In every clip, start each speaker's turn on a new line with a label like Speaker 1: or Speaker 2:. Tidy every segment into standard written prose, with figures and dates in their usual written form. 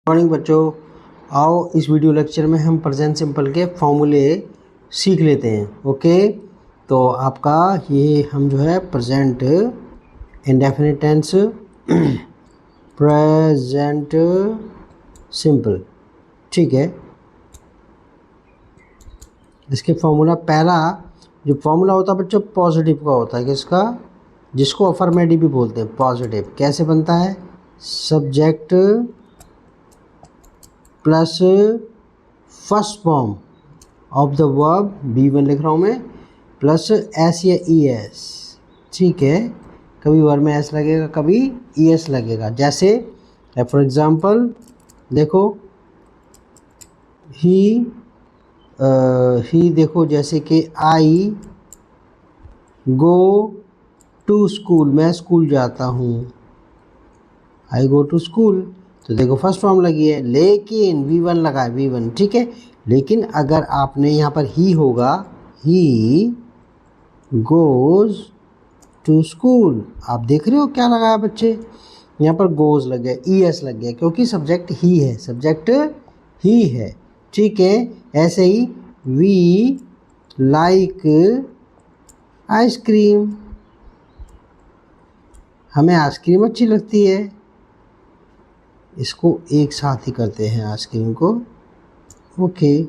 Speaker 1: Morning बच्चों, आओ इस वीडियो लेक्चर में हम प्रेजेंट सिंपल के फॉर्मूले सीख लेते हैं। ओके, तो आपका ये हम जो है present indefinite tense present simple, ठीक है। इसके फॉर्मूला, पहला जो फॉर्मूला होता है बच्चों पॉजिटिव का होता है, किसका, जिसको अफर्मेटिव भी बोलते हैं। पॉजिटिव कैसे बनता है, subject plus first form of the verb, B1 लिख रहा हूँ मैं, प्लस एस या ES, ठीक है। कभी वर्ब में एस लगेगा, कभी ES लगेगा। जैसे फॉर एग्जांपल देखो, ही देखो, जैसे कि आई गो टू स्कूल, मैं स्कूल जाता हूँ, आई गो टू स्कूल, तो देखो फर्स्ट फॉर्म लगी है, लेकिन V1 लगा है, V1, ठीक है। लेकिन अगर आपने यहाँ पर ही होगा, ही गोज टू स्कूल, आप देख रहे हो क्या लगा है बच्चे, यहाँ पर गोज लग गया, ES लग गया, क्योंकि सब्जेक्ट ही है, सब्जेक्ट ही है, ठीक है। ऐसे ही वी लाइक आइसक्रीम, हमें आइसक्रीम अच्छी लगती है, इसको एक साथ ही करते हैं आइसक्रीम को। ओके,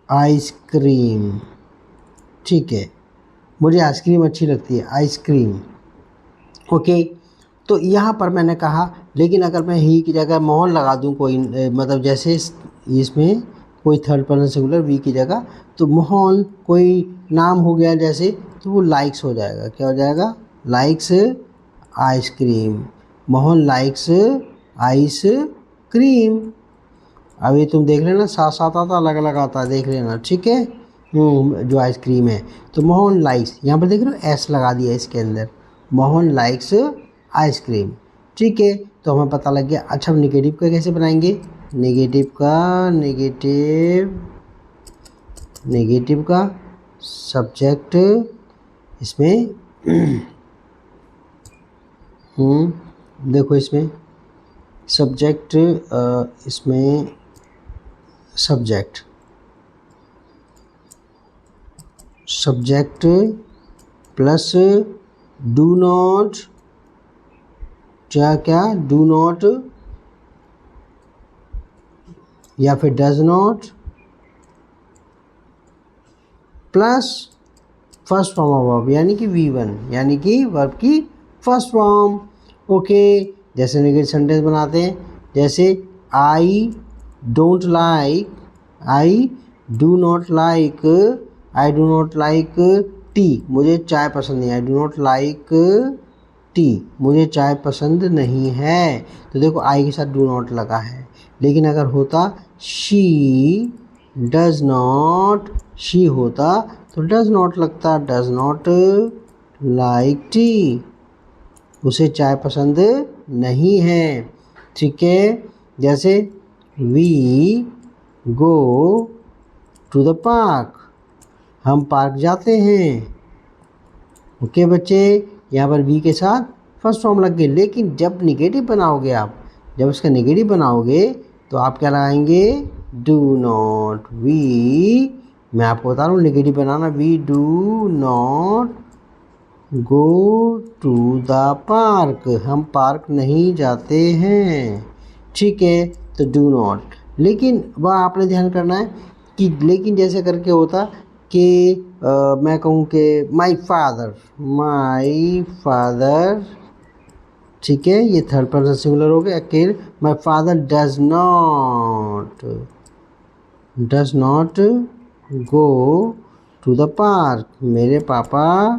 Speaker 1: आइसक्रीम, ठीक है, मुझे आइसक्रीम अच्छी लगती है, आइसक्रीम। ओके, तो यहाँ पर मैंने कहा, लेकिन अगर मैं ही की जगह मोहन लगा दूँ, कोई मतलब जैसे इसमें कोई थर्ड पर्सन सिंगुलर वी की जगह, तो मोहन कोई नाम हो गया जैसे, तो वो लाइक्स हो जाएगा, क्या हो जाएगा, likes ice cream, Mohan likes ice cream. अभी तुम देख लेना, साथ साथ आता, अलग अलग आता, देख लेना, ठीक है। जो आइसक्रीम है, तो मोहन लाइक्स, यहाँ पर देख रहे हो एस लगा दिया इसके अंदर, मोहन लाइक्स आइसक्रीम, ठीक है। तो हमें पता लग गया। अच्छा, नेगेटिव का कैसे बनाएंगे, नेगेटिव का सब्जेक्ट इसमें देखो इसमें सब्जेक्ट, इसमें सब्जेक्ट प्लस डू नॉट, क्या डू नॉट या फिर does not, plus first form of verb यानी कि V1, यानी कि वर्ब की फर्स्ट फॉर्म। ओके, जैसे नेगेटिव सेंटेंस बनाते हैं, जैसे I don't like, I do not like T, मुझे चाय पसंद नहीं, I do not like T, मुझे चाय पसंद नहीं है। तो देखो आई के साथ डू नॉट लगा है, लेकिन अगर होता शी डज नॉट, शी होता तो डज नॉट लगता, डज नॉट लाइक टी, उसे चाय पसंद नहीं है, ठीक है। जैसे we go to the park, हम पार्क जाते हैं। ओके बच्चे, यहाँ पर वी के साथ फर्स्ट फॉर्म लग गए। लेकिन जब निगेटिव बनाओगे आप, जब इसका निगेटिव बनाओगे तो आप क्या लगाएंगे, डू नॉट, वी, मैं आपको बता रहा हूँ निगेटिव बनाना, we do not go to the park, हम पार्क नहीं जाते हैं, ठीक है। तो डू नॉट, लेकिन वह आपने ध्यान करना है कि लेकिन जैसे करके होता कि मैं कहूँ कि माई फादर, ठीक है, ये थर्ड पर्सन सिंगुलर हो गया, अकेले my father does not go to the park, मेरे पापा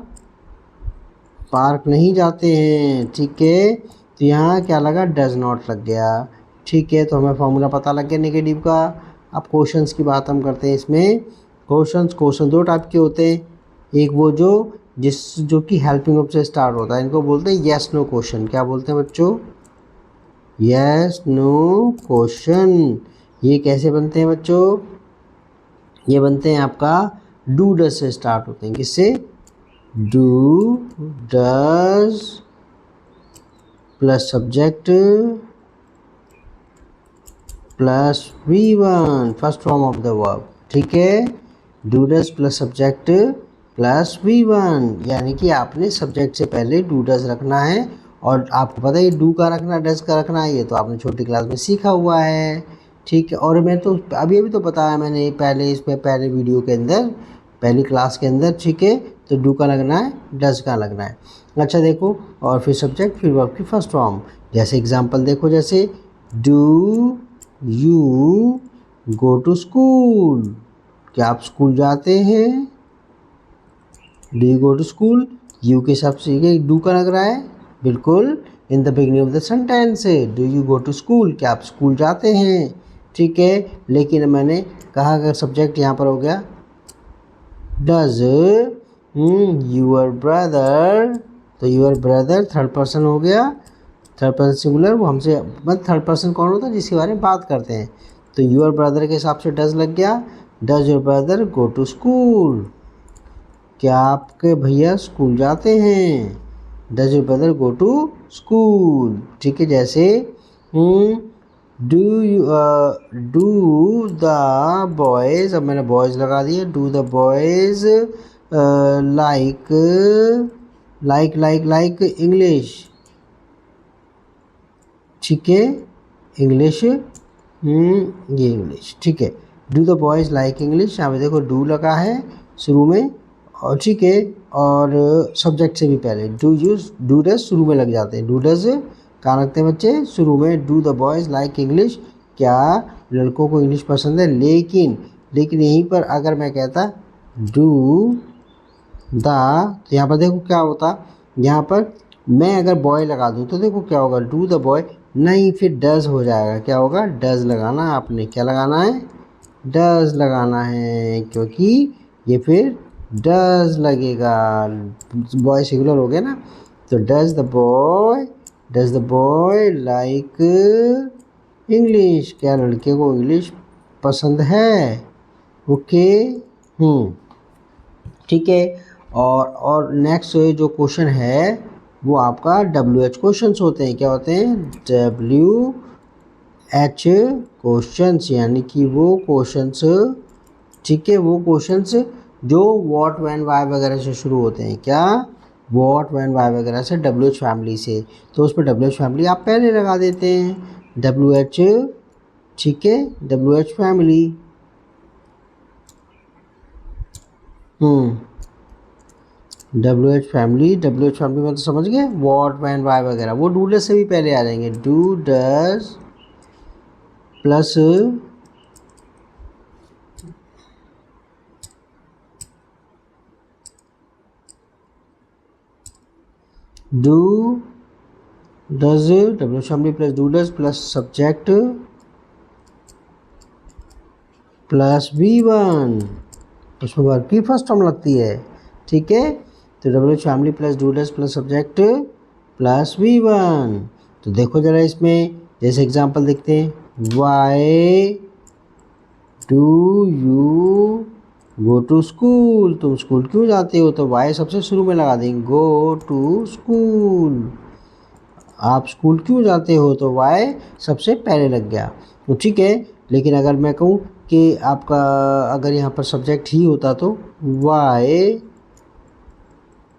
Speaker 1: पार्क नहीं जाते हैं, ठीक है। तो यहाँ क्या लगा, डज नॉट लग गया, ठीक है। तो हमें फॉर्मूला पता लग गया नेगेटिव का। अब क्वेश्चंस की बात हम करते हैं। इसमें क्वेश्चन दो टाइप के होते हैं, एक वो जो कि हेल्पिंग वर्ब से स्टार्ट होता है, इनको बोलते हैं येस नो क्वेश्चन। क्या बोलते हैं बच्चों, येस नो क्वेश्चन। ये कैसे बनते हैं बच्चों, ये बनते हैं आपका डू डज से स्टार्ट होते हैं, किससे, do does plus subject plus V1 first form of the verb, ठीक है। Do does plus subject plus V1, यानी कि आपने सब्जेक्ट से पहले डू डज रखना है। और आपको पता है डू का रखना डज का रखना, ये तो आपने छोटी क्लास में सीखा हुआ है, ठीक है। और मैं तो अभी अभी तो बताया मैंने पहले इसमें पहले वीडियो के अंदर पहली क्लास के अंदर, ठीक है। तो डू का लगना है, डज का लगना है। अच्छा देखो, और फिर सब्जेक्ट फिर वर्ब की फर्स्ट फॉर्म। जैसे एग्जांपल देखो, जैसे do you go to school, क्या आप स्कूल जाते हैं? Do you go to school, you के हिसाब से ये डू का लग रहा है, बिल्कुल। In the beginning of the sentence, do you go to school, क्या आप स्कूल जाते हैं, ठीक है। लेकिन मैंने कहा अगर सब्जेक्ट यहाँ पर हो गया डज यूअर ब्रदर, तो यूअर ब्रदर थर्ड पर्सन हो गया, थर्ड पर्सन सिंगुलर। वो हमसे मतलब थर्ड पर्सन कौन होता है जिसके बारे में बात करते हैं। तो यूअर ब्रदर के हिसाब से डज लग गया, does your brother go to school, क्या आपके भैया स्कूल जाते हैं, does your brother go to school, ठीक है। जैसे डू द बॉयज़, अब मैंने बॉयज़ लगा दिया, do the boys like English, ठीक है। इंग्लिश ये इंग्लिश, ठीक है। Do the boys like English, यहाँ पे देखो डू लगा है शुरू में, और ठीक है। और सब्जेक्ट से भी पहले डू डज शुरू में लग जाते हैं, डू डज कहाँ लगते हैं बच्चे, शुरू में। Do the boys like English, क्या लड़कों को इंग्लिश पसंद है। लेकिन यहीं पर अगर मैं कहता डू द, तो यहाँ पर देखो क्या होता, यहाँ पर मैं अगर बॉय लगा दूँ तो देखो क्या होगा, डू द बॉय नहीं, फिर डज हो जाएगा, क्या होगा, डज लगाना है आपने, क्या लगाना है, डज लगाना है, क्योंकि ये फिर डज लगेगा, बॉय सिंगुलर हो गया ना। तो does the boy like English, क्या लड़के को इंग्लिश पसंद है, ओके, ठीक है। और नेक्स्ट जो क्वेश्चन है वो आपका WH क्वेश्चंस होते हैं, क्या होते हैं, WH क्वेश्चंस, यानी कि वो क्वेश्चंस, ठीक है, वो क्वेश्चंस जो व्हाट व्हेन व्हाई वगैरह से शुरू होते हैं, क्या व्हाट व्हेन व्हाई वगैरह से, WH फैमिली से। तो उस पर WH फैमिली आप पहले लगा देते हैं, WH, ठीक है, WH फैमिली, WH फैमिली में तो समझ गए, व्हाट व्हेन व्हाई वगैरह वो डू डज से भी पहले आ जाएंगे, do does plus do does, WH family plus do does plus subject plus V1, उसमें वर्ब की फर्स्ट फॉर्म लगती है, ठीक है। तो WH family plus do does plus subject plus V1। तो देखो ज़रा इसमें, जैसे एग्जांपल देखते हैं, why do you go to school, तुम स्कूल क्यों जाते हो, तो वाई सबसे शुरू में लगा देंगे, गो टू स्कूल, आप स्कूल क्यों जाते हो, तो वाई सबसे पहले लग गया, तो ठीक है। लेकिन अगर मैं कहूँ कि आपका अगर यहाँ पर सब्जेक्ट ही होता तो वाई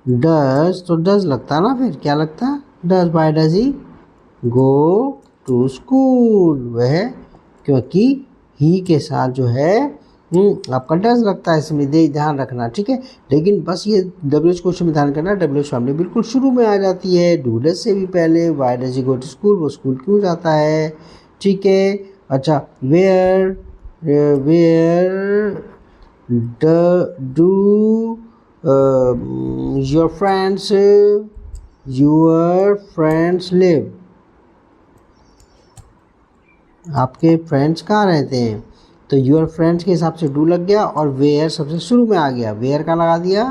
Speaker 1: डज, तो डज लगता ना, फिर क्या लगता, does, why does he go to school, वह क्योंकि ही के साथ जो है आपका डज लगता है, इसमें ध्यान रखना, ठीक है। लेकिन बस ये WH क्वेश्चन में ध्यान करना, WH फैमिली बिल्कुल शुरू में आ जाती है, डू डज से भी पहले, why does he go to school, वो स्कूल क्यों जाता है, ठीक है। अच्छा, where do your friends live, आपके फ्रेंड्स कहाँ रहते हैं, तो यूर फ्रेंड्स के हिसाब से डू लग गया, और वेयर सबसे शुरू में आ गया, वेयर का लगा दिया,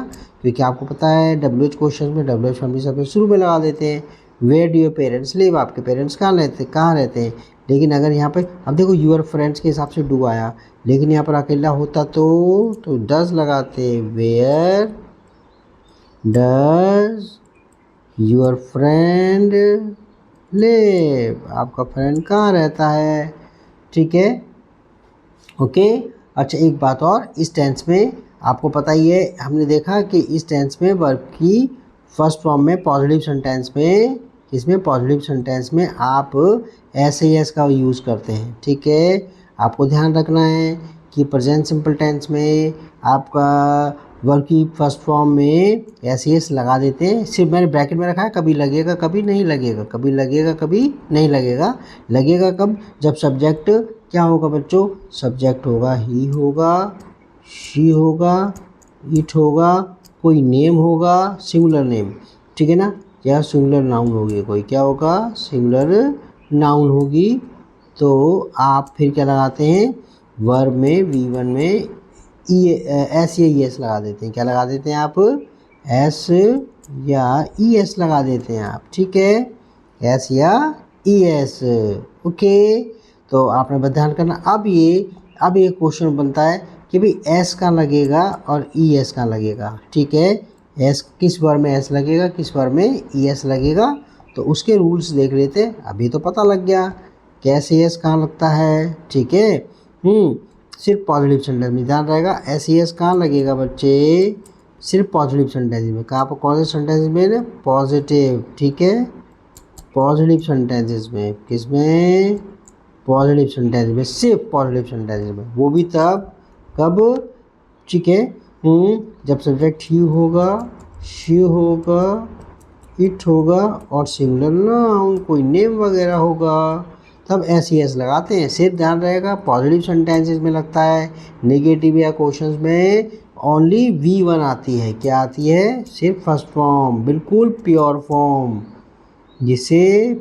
Speaker 1: क्योंकि आपको पता है WH क्वेश्चन में WH फैमिली सबसे शुरू में लगा देते हैं। Where do your parents live, आपके पेरेंट्स कहाँ रहते हैं। लेकिन अगर यहाँ पे अब देखो यूर फ्रेंड्स के हिसाब से डू आया, लेकिन यहाँ पर अकेला होता तो डज लगाते, where does your friend live. आपका फ्रेंड कहाँ रहता है, ठीक है, ओके। अच्छा एक बात और, इस टेंस में आपको पता ही है, हमने देखा कि इस टेंस में वर्ब की फर्स्ट फॉर्म में पॉजिटिव सेंटेंस में, इसमें पॉजिटिव सेंटेंस में आप एस एस का यूज़ करते हैं, ठीक है। आपको ध्यान रखना है कि प्रेजेंट सिंपल टेंस में आपका वर्ब की फर्स्ट फॉर्म में एस एस लगा देते हैं। सिर्फ मैंने ब्रैकेट में रखा है, कभी लगेगा कभी नहीं लगेगा, कभी लगेगा कभी नहीं लगेगा। लगेगा कब, जब सब्जेक्ट क्या होगा बच्चों, सब्जेक्ट होगा ही होगा, शी होगा, इट होगा, कोई नेम होगा, सिंगुलर नेम, ठीक है ना, या सिंगुलर नाउन होगी, कोई क्या होगा, सिंगुलर नाउन होगी। तो आप फिर क्या लगाते हैं, वर्ब में V1 में एस या ई एस लगा देते हैं। क्या लगा देते हैं आप, एस या ई एस लगा देते हैं आप, ठीक है, एस या ई एस, ओके। तो आपने बस ध्यान करना। अब ये क्वेश्चन बनता है कि भाई एस कहाँ लगेगा और ई एस कहाँ लगेगा, ठीक है। एस किस वर्ब में एस लगेगा, किस वर्ब में ई एस लगेगा, तो उसके रूल्स देख लेते। अभी तो पता लग गया कैसे एस कहाँ लगता है, ठीक है। सिर्फ पॉजिटिव सेंटेंस में ध्यान रहेगा, एस ई एस कहाँ लगेगा बच्चे, सिर्फ पॉजिटिव सेंटेंस में। कहाँ पर पॉजिटिव सेंटेंस में, पॉजिटिव, ठीक है, पॉजिटिव सेंटेंसेस में, किसमें, पॉजिटिव सेंटेंस में, सिर्फ पॉजिटिव सेंटेंस में, वो भी तब कब, ठीक है, जब सब्जेक्ट ही होगा, शी होगा, इट होगा और सिंगुलर नाउन कोई नेम वगैरह होगा, तब एस ई एस लगाते हैं। सिर्फ ध्यान रहेगा पॉजिटिव सेंटेंसेस में लगता है, नेगेटिव या क्वेश्चंस में ओनली V1 आती है। क्या आती है, सिर्फ फर्स्ट फॉर्म, बिल्कुल प्योर फॉर्म, जिसे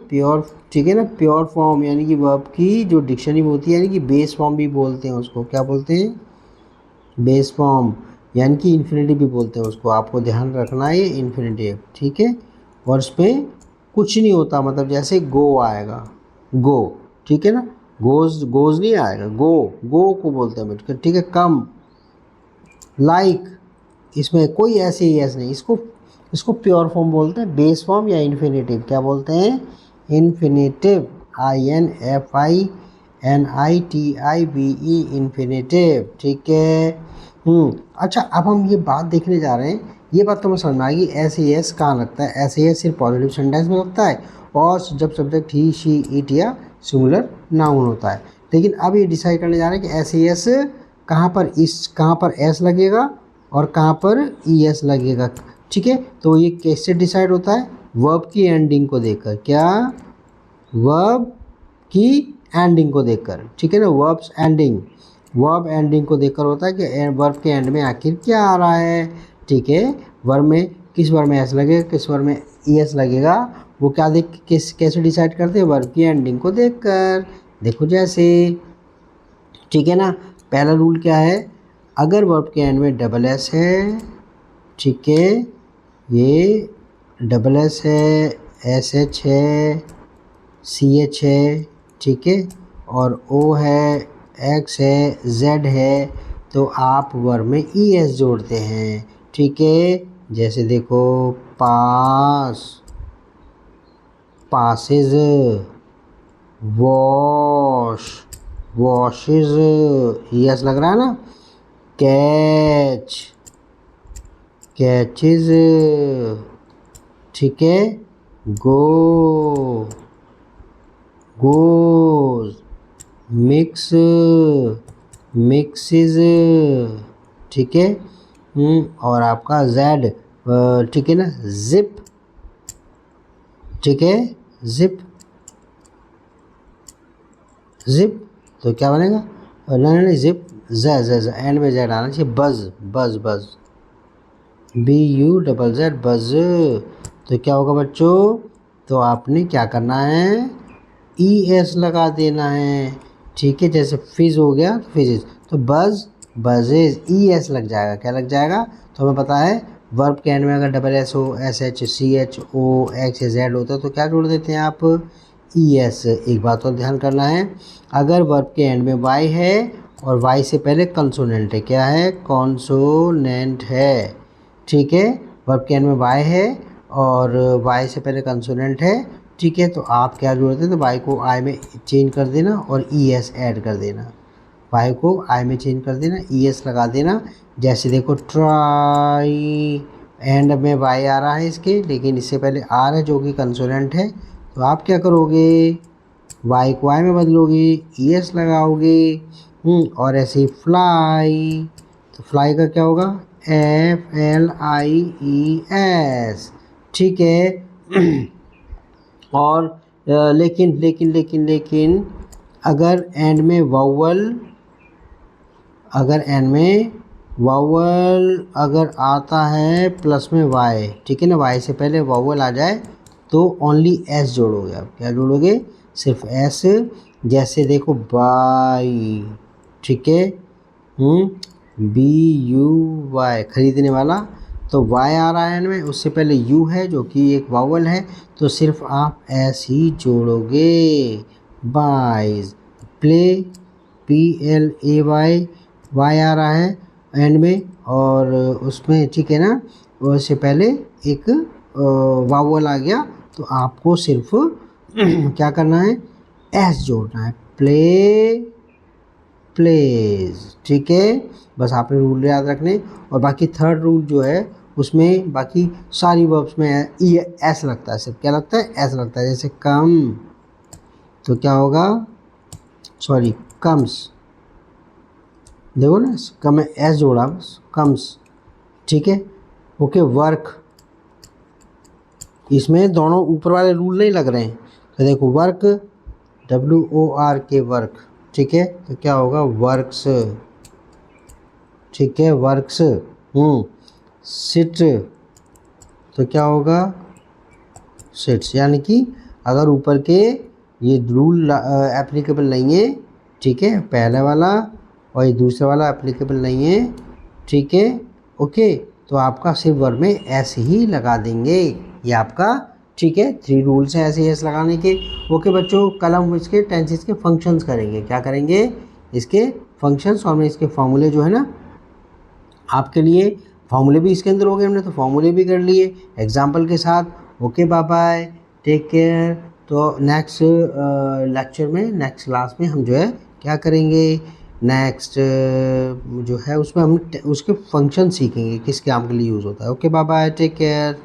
Speaker 1: प्योर, ठीक है ना, प्योर फॉर्म यानी कि वर्ब की जो डिक्शनरी में होती है, यानी कि बेस फॉर्म भी बोलते हैं उसको, क्या बोलते हैं, बेस फॉर्म, यानी कि इन्फिनिटिव भी बोलते हैं उसको। आपको ध्यान रखना है ये इन्फिनिटिव, ठीक है, और इसमें कुछ नहीं होता, मतलब जैसे गो आएगा, गो, ठीक है ना, गोज गोज नहीं आएगा, गो, गो को बोलते हैं, ठीक है, कम, लाइक, इसमें कोई ऐसे ही ऐसे नहीं, इसको प्योर फॉर्म बोलते हैं, बेस फॉर्म या इन्फिनेटिव, क्या बोलते हैं, इन्फिनेटिव, INFINITIVE, इन्फिनेटिव, ठीक है। अच्छा अब हम ये बात देखने जा रहे हैं, ये बात तो मैं समझ में आएगी, एस ए एस कहाँ लगता है, एस ए एस सिर्फ पॉजिटिव सेंटेंस में लगता है और जब सब्जेक्ट ही, शी, इट या सिंगुलर नाउन होता है। लेकिन अब ये डिसाइड करने जा रहे हैं कि एस ए एस कहाँ पर एस लगेगा और कहाँ पर ई एस लगेगा, ठीक है। तो ये कैसे डिसाइड होता है, वर्ब की एंडिंग को देखकर, क्या, वर्ब की एंडिंग को देखकर, ठीक है ना, वर्ब एंडिंग को देखकर होता है कि वर्ब के एंड में आखिर क्या आ रहा है, ठीक है। वर्ब में किस वर्ब में एस लगेगा, किस वर्ब में ई एस लगेगा, वो क्या कैसे डिसाइड करते हैं, वर्ब की एंडिंग को देखकर। देखो जैसे, ठीक है ना, पहला रूल क्या है, अगर वर्ब के एंड में डबल एस है, ठीक है, ये डबल एस है, एस एच है, सी एच है, ठीक है, और ओ है, एक्स है, जेड है, तो आप वर्ब में ई एस जोड़ते हैं, ठीक है। जैसे देखो, pass, passes, wash, washes, E S लग रहा है ना, कैच, कैचेज, ठीक है, गो, गोज, मिक्स, मिक्सेस, ठीक है, और आपका जेड, ठीक है ना, जिप, ठीक है, जिप, जिप, तो क्या बनेगा, नहीं जिप, ज एंड में जेड आना चाहिए, बज, बज, बज, BUZZ, बज। तो क्या होगा बच्चों, तो आपने क्या करना है, ES लगा देना है, ठीक है। जैसे फिज हो गया, फिजिज, तो बज, बजेज, ES लग जाएगा, क्या लग जाएगा, तो हमें पता है वर्ब के एंड में अगर डबल एस हो, SH, CH, O, X, Z होता है तो क्या जोड़ देते हैं आप, ES। एक बात और ध्यान करना है, अगर वर्ब के एंड में Y है और Y से पहले कंसोनेंट है, क्या है, कॉन्सोनेंट है, ठीक है, वर्ब के एंड में Y है और Y से पहले कंसोनेंट है, ठीक है, तो आप क्या जोड़ते हैं, तो वाई को आई में चेंज कर देना और ई एस ऐड कर देना, वाई को आई में चेंज कर देना, ई एस लगा देना। जैसे देखो ट्राई, एंड में वाई आ रहा है इसके, लेकिन इससे पहले आर है जो कि कंसोनेंट है, तो आप क्या करोगे, वाई को आई में बदलोगे, ई एस लगाओगे। और ऐसे ही फ्लाई, तो फ्लाई का क्या होगा, F L I E S, ठीक है। और लेकिन लेकिन लेकिन लेकिन अगर एंड में वावल, अगर एंड में वावल अगर आता है प्लस में वाई, ठीक है ना, वाई से पहले वावल आ जाए तो ओनली एस जोड़ोगे। आप क्या जोड़ोगे, सिर्फ एस। जैसे देखो बाई, ठीक है, बी यू वाई, खरीदने वाला, तो वाई आ रहा है एंड में, उससे पहले यू है जो कि एक वावल है, तो सिर्फ आप एस ही जोड़ोगे, buys. Play, P L A Y, Y आ रहा है एंड में और उसमें, ठीक है ना, उससे पहले एक वावल आ गया, तो आपको सिर्फ क्या करना है, एस जोड़ना है, प्ले प्लेज, ठीक है। बस आपने रूल याद रखने। और बाकी थर्ड रूल जो है उसमें बाकी सारी वर्ब्स में ई एस लगता है, सिर्फ क्या लगता है, एस लगता है। जैसे कम, तो क्या होगा, सॉरी कम्स, देखो ना, कम में एस जोड़ा, बस कम्स, ठीक है, ओके। वर्क, इसमें दोनों ऊपर वाले रूल नहीं लग रहे हैं, तो देखो वर्क, WORK वर्क, ठीक है, तो क्या होगा, वर्क्स, ठीक है, वर्क्स। सिट, तो क्या होगा, सिट्स। यानी कि अगर ऊपर के ये रूल एप्लीकेबल नहीं है, ठीक है, पहला वाला और ये दूसरा वाला एप्लीकेबल नहीं है, ठीक है, ओके, तो आपका सिर्फ वर्ब में एस ही लगा देंगे, ये आपका, ठीक है। 3 रूल्स हैं ऐसे एस लगाने के। ओके बच्चों, कल हम इसके टेंसेस के फंक्शंस करेंगे, क्या करेंगे, इसके फंक्शंस, और मैं इसके फॉर्मूले जो है ना आपके लिए, फॉर्मूले भी इसके अंदर हो गए, हमने तो फॉर्मूले भी कर लिए एग्जाम्पल के साथ। Okay bye bye, take care. तो नेक्स्ट लेक्चर में, नेक्स्ट क्लास में हम जो है क्या करेंगे, नेक्स्ट जो है उसमें हम उसके फंक्शन सीखेंगे, किस काम के लिए यूज़ होता है। Okay bye bye, take care.